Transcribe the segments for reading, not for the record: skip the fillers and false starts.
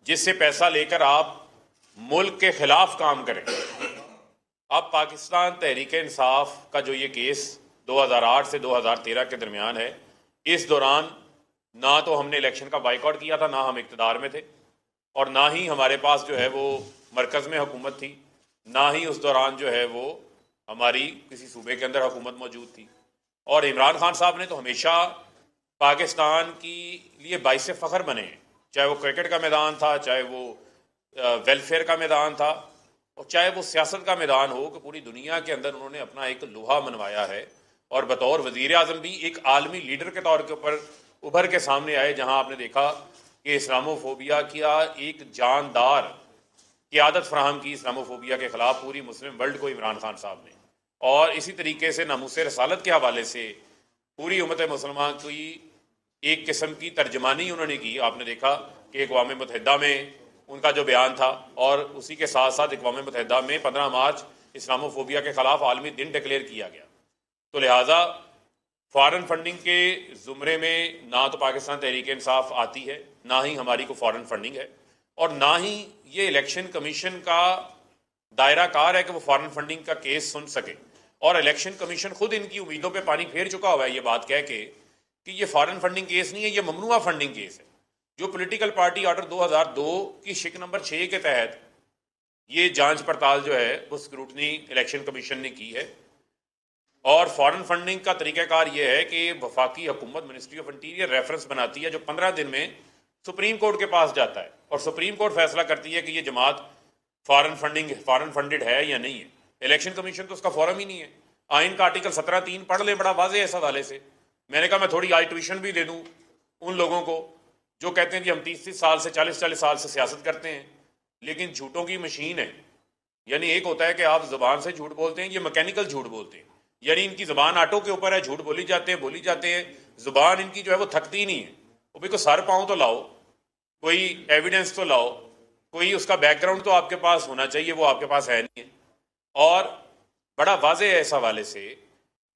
जिससे पैसा लेकर आप मुल्क के खिलाफ काम करें। अब पाकिस्तान तहरीक इंसाफ का जो ये केस 2008 से 2013 के दरमियान है, इस दौरान ना तो हमने इलेक्शन का बाइकआउट किया था, ना हम इक़्तिदार में थे, और ना ही हमारे पास जो है वो मरकज़ में हुकूमत थी, ना ही उस दौरान जो है वो हमारी किसी सूबे के अंदर हुकूमत मौजूद थी। और इमरान खान साहब ने तो हमेशा पाकिस्तान की लिए बाइस फ़ख्र बने हैं, चाहे वो क्रिकेट का मैदान था, चाहे वो वेलफेयर का मैदान था, और चाहे वो सियासत का मैदान हो, कि पूरी दुनिया के अंदर उन्होंने अपना एक लोहा मनवाया है। और बतौर वज़ीर आज़म भी एक आलमी लीडर के तौर के ऊपर उभर के सामने आए, जहां आपने देखा कि इस्लामोफोबिया की एक जानदार क़ियादत फराहम की इस्लामोफोबिया के ख़िलाफ़ पूरी मुस्लिम वर्ल्ड को इमरान खान साहब ने। और इसी तरीके से नामूस रसालत के हवाले से पूरी उम्मत मुसलमान की एक किस्म की तर्जमानी उन्होंने की। आपने देखा कि अक़वाम मुत्तहिदा में उनका जो बयान था, और उसी के साथ साथ अक़वाम मुत्तहिदा में 15 मार्च इस्लामोफोबिया के ख़िलाफ़ आलमी दिन डिक्लेयर किया गया। तो लिहाजा फ़ॉरेन फंडिंग के ज़ुमरे में ना तो पाकिस्तान तहरीक इंसाफ आती है, ना ही हमारी को फ़ॉरेन फंडिंग है, और ना ही ये इलेक्शन कमीशन का दायरा कार है कि वो फ़ॉरेन फंडिंग का केस सुन सके। और इलेक्शन कमीशन खुद इनकी उम्मीदों पे पानी फेर चुका हुआ है ये बात कह के कि ये फ़ॉरेन फंडिंग केस नहीं है, ये ममनुआ फंडिंग केस है। जो पॉलिटिकल पार्टी ऑर्डर 2002 की शिक नंबर 6 के तहत ये जांच पड़ताल जो है वो स्क्रूटनी इलेक्शन कमीशन ने की है। और फॉरेन फंडिंग का तरीक़ाकार ये है कि वफाकी हुकूमत मिनिस्ट्री ऑफ इंटीरियर रेफरेंस बनाती है, जो 15 दिन में सुप्रीम कोर्ट के पास जाता है, और सुप्रीम कोर्ट फैसला करती है कि ये जमात फॉरेन फंडेड है या नहीं है। इलेक्शन कमीशन तो उसका फॉरम ही नहीं है। आइन का आर्टिकल 17(3) पढ़ लें, बड़ा वाज़ेह है इस हवाले से। मैंने कहा मैं थोड़ी आई ट्यूशन भी दे दूँ उन लोगों को जो कहते हैं कि हम 30-30 साल से 40-40 साल से सियासत करते हैं, लेकिन झूठों की मशीन है। यानी एक होता है कि आप ज़बान से झूठ बोलते हैं, ये मैकेनिकल झूठ बोलते हैं, यानी इनकी ज़बान आटो के ऊपर है, झूठ बोली जाते हैं, ज़ुबान इनकी जो है वो थकती नहीं है। वो भी कोई सर पाँव तो लाओ, कोई एविडेंस तो लाओ, कोई उसका बैकग्राउंड तो आपके पास होना चाहिए, वो आपके पास है नहीं है। और बड़ा वाज़ेह है इस हवाले से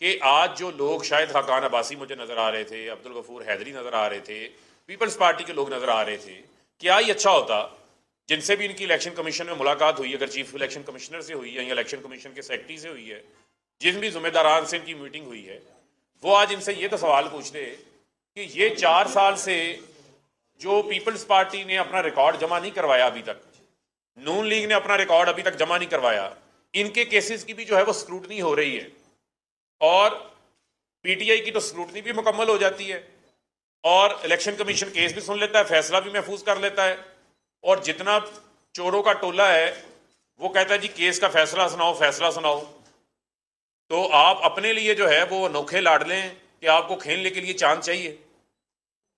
कि आज जो लोग, शायद खाकान अब्बासी मुझे नज़र आ रहे थे, अब्दुल गफूर हैदरी नज़र आ रहे थे, पीपल्स पार्टी के लोग नज़र आ रहे थे, क्या ही अच्छा होता जिनसे भी इनकी इलेक्शन कमीशन में मुलाकात हुई, अगर चीफ इलेक्शन कमिश्नर से हुई है या इलेक्शन कमीशन के सेक्रेटरी से हुई है, जिन भी जिम्मेदारान से इनकी मीटिंग हुई है, वो आज इनसे ये तो सवाल पूछते कि ये 4 साल से जो पीपल्स पार्टी ने अपना रिकॉर्ड जमा नहीं करवाया अभी तक, नून लीग ने अपना रिकॉर्ड अभी तक जमा नहीं करवाया, इनके केसेस की भी जो है वो स्क्रूटनी हो रही है, और पीटीआई की तो स्क्रूटनी भी मुकम्मल हो जाती है, और इलेक्शन कमीशन केस भी सुन लेता है, फैसला भी महफूज कर लेता है, और जितना चोरों का टोला है वो कहता है जी केस का फैसला सुनाओ, फैसला सुनाओ। तो आप अपने लिए जो है वो अनोखे लाड लें कि आपको खेलने के लिए चांद चाहिए।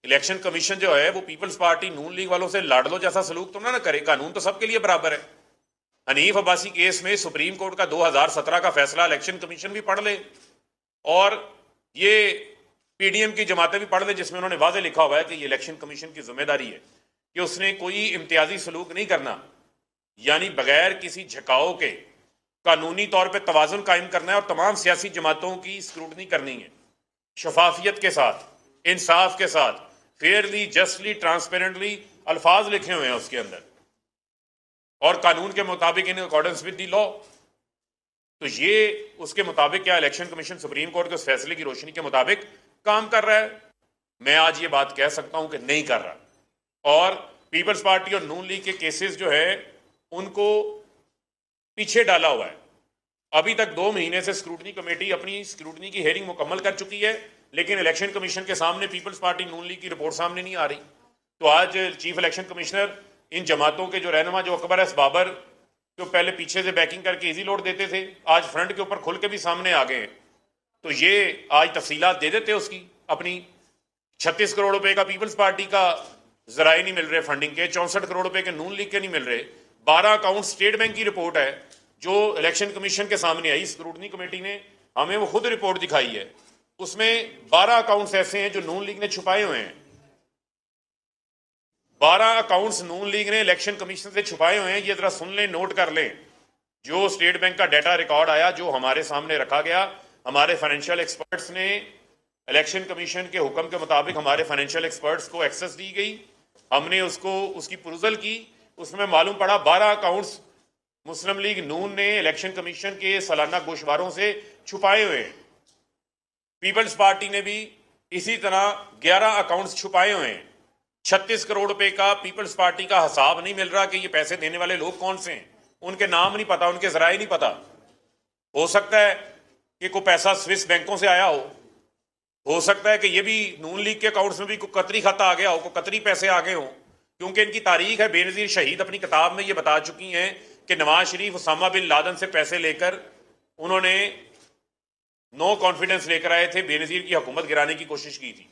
इलेक्शन कमीशन जो है वो पीपल्स पार्टी नून लीग वालों से लाडलो जैसा सलूक तो ना करे। कानून तो सबके लिए बराबर है। हनीफ अब्बासी केस में सुप्रीम कोर्ट का 2017 का फैसला इलेक्शन कमीशन भी पढ़ ले, और ये पीडीएम की जमातें भी पढ़ ले, जिसमें उन्होंने वाज़े लिखा हुआ है कि ये इलेक्शन कमीशन की जिम्मेदारी है कि उसने कोई इम्तियाजी सलूक नहीं करना, यानी बगैर किसी झकाओ के कानूनी तौर पर तवाज़ुन कायम करना है, और तमाम सियासी जमातों की स्क्रूटनी करनी है, शफाफियत के साथ, इंसाफ के साथ, फेयरली, जस्टली, ट्रांसपेरेंटली अल्फाज लिखे हुए हैं उसके अंदर, और कानून के मुताबिक, in accordance with the law. तो ये उसके मुताबिक क्या इलेक्शन कमीशन सुप्रीम कोर्ट के उस फैसले की रोशनी के मुताबिक काम कर रहा है? मैं आज ये बात कह सकता हूं कि नहीं कर रहा। और पीपल्स पार्टी और नून लीग के केसेस जो है उनको पीछे डाला हुआ है। अभी तक 2 महीने से स्क्रूटनी कमेटी अपनी स्क्रूटनी की हेयरिंग मुकम्मल कर चुकी है, लेकिन इलेक्शन कमीशन के सामने पीपल्स पार्टी नून लीग की रिपोर्ट सामने नहीं आ रही। तो आज चीफ इलेक्शन कमिश्नर इन जमातों के जो रहनुमा, जो अकबर एस बाबर, जो पहले पीछे से बैकिंग करके इजी लोड देते थे, आज फ्रंट के ऊपर खुल के भी सामने आ गए हैं। तो ये आज तफसीलात दे देते उसकी अपनी। 36 करोड़ रुपए का पीपल्स पार्टी का जराए नहीं मिल रहे फंडिंग के, 64 करोड़ रुपए के नून लीग के नहीं मिल रहे। 12 अकाउंट स्टेट बैंक की रिपोर्ट है जो इलेक्शन कमीशन के सामने आई, स्क्रूटनी कमेटी ने हमें वो खुद रिपोर्ट दिखाई है। उसमें 12 अकाउंट्स ऐसे हैं जो नून लीग ने छुपाए हुए हैं। 12 अकाउंट्स नून लीग ने इलेक्शन कमीशन से छुपाए हुए हैं। ये जरा सुन लें, नोट कर लें। जो स्टेट बैंक का डाटा रिकॉर्ड आया, जो हमारे सामने रखा गया, हमारे फाइनेंशियल एक्सपर्ट्स ने, इलेक्शन कमीशन के हुक्म के मुताबिक हमारे फाइनेंशियल एक्सपर्ट्स को एक्सेस दी गई। हमने उसकी पुरजल की, उसमें मालूम पड़ा 12 अकाउंट्स मुस्लिम लीग नून ने इलेक्शन कमीशन के सालाना गोशवारों से छुपाए हुए हैं। पीपल्स पार्टी ने भी इसी तरह 11 अकाउंट्स छुपाए हुए हैं। 36 करोड़ रुपए का पीपल्स पार्टी का हिसाब नहीं मिल रहा कि ये पैसे देने वाले लोग कौन से हैं, उनके नाम नहीं पता, उनके जराए नहीं पता। हो सकता है कि कोई पैसा स्विस बैंकों से आया हो सकता है कि ये भी नून लीग के अकाउंट्स में भी कोई कतरी खाता आ गया हो, कोई कतरी पैसे आ गए हो, क्योंकि इनकी तारीख है। बेनज़ीर शहीद अपनी किताब में ये बता चुकी हैं कि नवाज शरीफ उसामा बिन लादन से पैसे लेकर उन्होंने नो कॉन्फिडेंस लेकर आए थे, बेनज़ीर की हुकूमत गिराने की कोशिश की थी।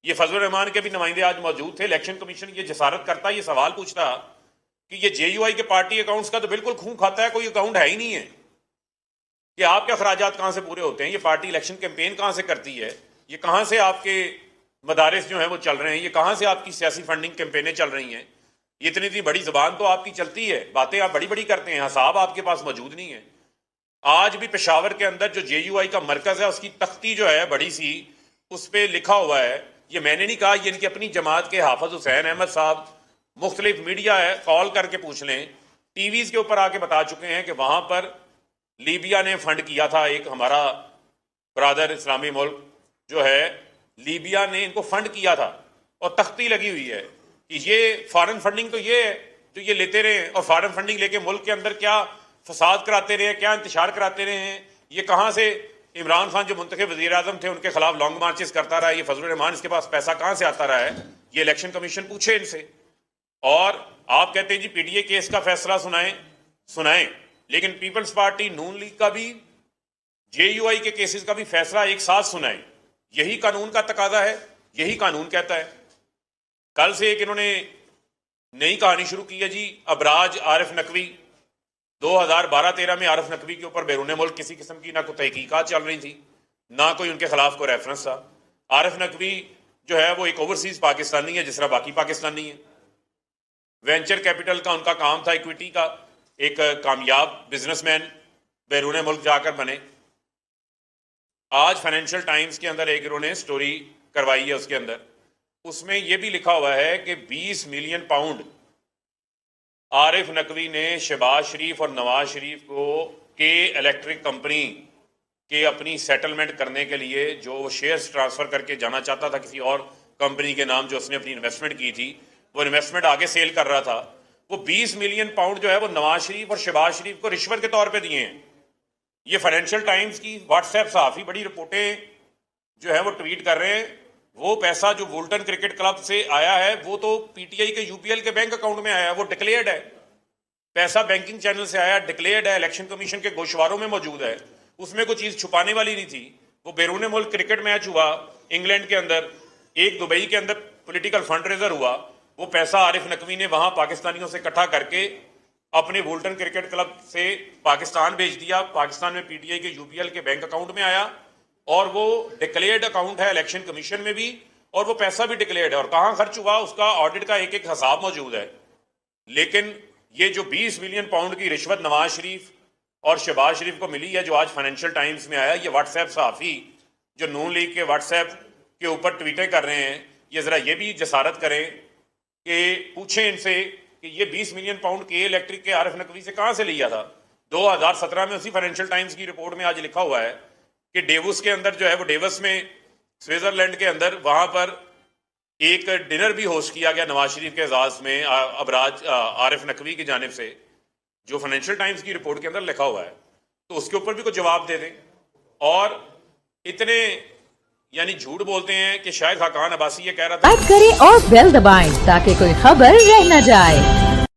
ये फजलुर रहमान के भी नुमाइंदे आज मौजूद थे। इलेक्शन कमीशन ये जसारत करता, ये सवाल पूछता कि ये JUI के पार्टी अकाउंट्स का तो बिल्कुल खून खाता है, कोई अकाउंट है ही नहीं है कि आपके अखराजात कहाँ से पूरे होते हैं, ये पार्टी इलेक्शन कैंपेन कहाँ से करती है, ये कहाँ से आपके मदारिस जो हैं वो चल रहे हैं, ये कहाँ से आपकी सियासी फंडिंग कैंपेनें चल रही हैं। ये इतनी बड़ी ज़बान तो आपकी चलती है, बातें आप बड़ी बड़ी करते हैं, हिसाब आपके पास मौजूद नहीं है। आज भी पेशावर के अंदर जो JUI का मरकज़ है उसकी तख्ती जो है बड़ी सी, उस पर लिखा हुआ है, ये मैंने नहीं कहा, ये इनकी अपनी जमात के हाफिज हुसैन अहमद साहब मुख्तलिफ मीडिया है, कॉल करके पूछ लें, टीवीज़ के ऊपर आके बता चुके हैं कि वहाँ पर लीबिया ने फंड किया था। एक हमारा ब्रादर इस्लामी मुल्क जो है लीबिया ने इनको फंड किया था और तख्ती लगी हुई है कि ये फॉरेन फंडिंग तो ये है जो ये लेते रहे, और फॉरेन फंडिंग लेके मुल्क के अंदर क्या फसाद कराते रहे, क्या इंतशार कराते रहे हैं। ये कहाँ से इमरान खान जो मुंतखब वज़ीर आज़म थे उनके खिलाफ लॉन्ग मार्चेस करता रहा, ये फजलुर रहमान इसके पास पैसा कहाँ से आता रहा है, ये इलेक्शन कमीशन पूछे इनसे। और आप कहते हैं जी PTA केस का फैसला सुनाएं, लेकिन पीपल्स पार्टी नून लीग का भी JUI के केसेस का भी फैसला एक साथ सुनाएं। यही कानून का तकाजा है, यही कानून कहता है। कल से एक इन्होंने नई कहानी शुरू की है जी, अबराज आरिफ नकवी। 2012-13 में आरिफ नकवी के ऊपर बैरून मुल्क किसी किस्म की ना कोई तहकीकात चल रही थी, ना कोई उनके खिलाफ कोई रेफरेंस था। आरिफ नकवी जो है वो एक ओवरसीज पाकिस्तानी है जिस तरह बाकी पाकिस्तानी है। वेंचर कैपिटल का उनका काम था, इक्विटी का, एक कामयाब बिजनेसमैन बैरून मुल्क जाकर बने। आज फाइनेंशियल टाइम्स के अंदर एक इन्होंने स्टोरी करवाई है, उसके अंदर उसमें यह भी लिखा हुआ है कि 20 मिलियन पाउंड आरिफ नकवी ने शहबाज शरीफ और नवाज शरीफ को के इलेक्ट्रिक कंपनी के अपनी सेटलमेंट करने के लिए जो शेयर्स ट्रांसफ़र करके जाना चाहता था किसी और कंपनी के नाम जो उसने अपनी इन्वेस्टमेंट की थी, वो इन्वेस्टमेंट आगे सेल कर रहा था। वो 20 मिलियन पाउंड जो है वो नवाज शरीफ और शहबाज शरीफ को रिश्वत के तौर पे दिए हैं। ये फाइनेंशियल टाइम्स की व्हाट्सएप सहाफ़ी बड़ी रिपोर्टें जो है वो ट्वीट कर रहे हैं। वो पैसा जो वोल्टन क्रिकेट क्लब से आया है वो तो PTI के UPL के बैंक अकाउंट में आया है, वो डिक्लेयर्ड है। पैसा बैंकिंग चैनल से आया, डिक्लेयर्ड है, इलेक्शन कमीशन के गोशवारों में मौजूद है। उसमें कोई चीज़ छुपाने वाली नहीं थी। वो बैरून मुल्क क्रिकेट मैच हुआ इंग्लैंड के अंदर, एक दुबई के अंदर पॉलिटिकल फंड रेजर हुआ, वो पैसा आरिफ नकवी ने वहाँ पाकिस्तानियों से इकट्ठा करके अपने वोल्टन क्रिकेट क्लब से पाकिस्तान भेज दिया। पाकिस्तान में PTI के UPL के बैंक अकाउंट में आया और वो डिक्लेयर्ड अकाउंट है इलेक्शन कमीशन में भी, और वो पैसा भी डिक्लेयर्ड है और कहाँ खर्च हुआ उसका ऑडिट का एक एक हिसाब मौजूद है। लेकिन ये जो 20 मिलियन पाउंड की रिश्वत नवाज शरीफ और शहबाज शरीफ को मिली है, जो आज फाइनेंशियल टाइम्स में आया, ये व्हाट्सएप सहाफ़ी जो नून लीग के व्हाट्सएप के ऊपर ट्वीटें कर रहे हैं, ये ज़रा ये भी जसारत करें कि पूछें इनसे कि ये 20 मिलियन पाउंड के इलेक्ट्रिक के आरिफ नकवी से कहाँ से लिया था। 2017 में उसी फाइनेंशियल टाइम्स की रिपोर्ट में आज लिखा हुआ है कि डेवस के अंदर जो है वो डेवस में स्विट्जरलैंड के अंदर वहाँ पर एक डिनर भी होस्ट किया गया नवाज शरीफ के एजाज़ में अबराज आरिफ नकवी की जानिब से, जो फाइनेंशियल टाइम्स की रिपोर्ट के अंदर लिखा हुआ है। तो उसके ऊपर भी कोई जवाब दे दें। और इतने यानी झूठ बोलते हैं कि शायद खाकान अब्बासी ये कह रहा था। लाइक करें और बेल दबाएं ताकि कोई खबर रह न जाए।